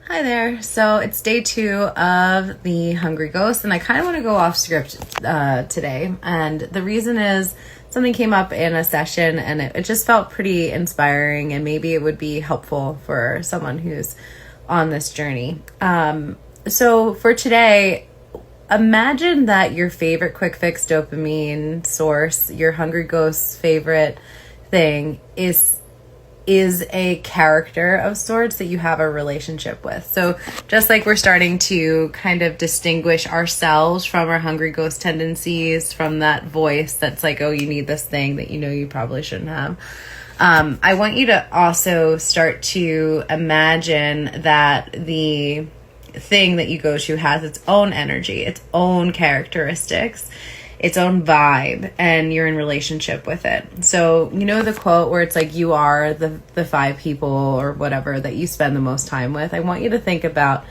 Hi there. So it's day 2 of the Hungry Ghost, and I kind of want to go off script today. And the reason is something came up in a session, and it just felt pretty inspiring, and maybe it would be helpful for someone who's on this journey. So for today, imagine that your favorite quick fix dopamine source, your Hungry Ghost's favorite thing, is a character of sorts that you have a relationship with. So just like we're starting to kind of distinguish ourselves from our Hungry Ghost tendencies, from that voice that's like, oh, you need this thing that you know you probably shouldn't have. I want you to also start to imagine that the thing that you go to has its own energy, its own characteristics, its own vibe, and you're in relationship with it. So you know the quote where it's like, you are the 5 people or whatever that you spend the most time with. I want you to think about,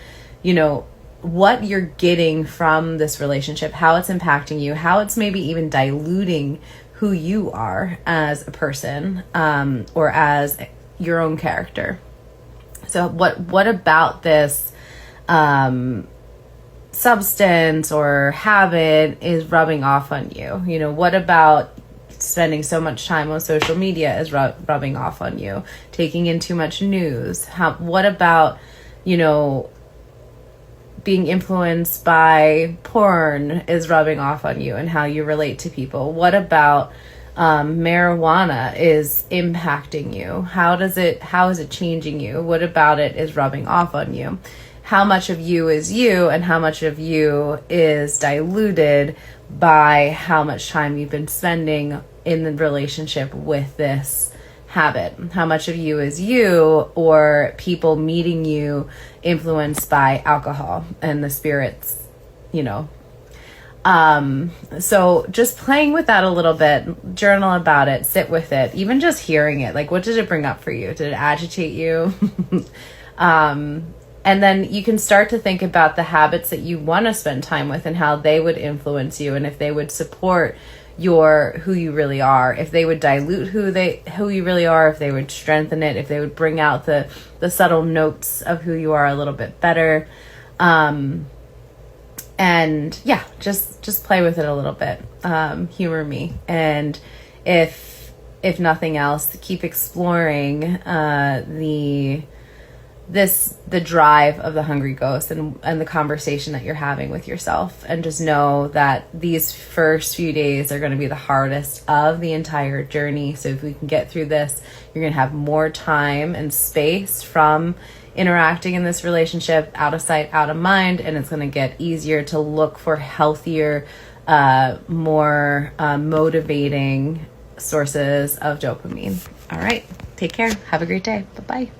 what you're getting from this relationship, how it's impacting you, how it's maybe even diluting who you are as a person, or as your own character. So what about this substance or habit is rubbing off on you? What about spending so much time on social media is rubbing off on you? Taking in too much news? What about, being influenced by porn is rubbing off on you and how you relate to people? What about marijuana is impacting you? How is it changing you? What about it is rubbing off on you? How much of you is you, and how much of you is diluted by how much time you've been spending in the relationship with this habit? How much of you is you, or people meeting you influenced by alcohol and the spirits, So just playing with that a little bit, journal about it, sit with it, even just hearing it. Like, what did it bring up for you? Did it agitate you? And then you can start to think about the habits that you want to spend time with and how they would influence you, and if they would support who you really are, if they would dilute who you really are, if they would strengthen it, if they would bring out the subtle notes of who you are a little bit better. And yeah, just play with it a little bit. Humor me. And if nothing else, keep exploring the drive of the Hungry Ghost and the conversation that you're having with yourself. And just know that these first few days are going to be the hardest of the entire journey. So if we can get through this, you're going to have more time and space from interacting in this relationship, out of sight, out of mind, and it's going to get easier to look for healthier, more motivating sources of dopamine. All right, take care. Have a great day. Bye-bye.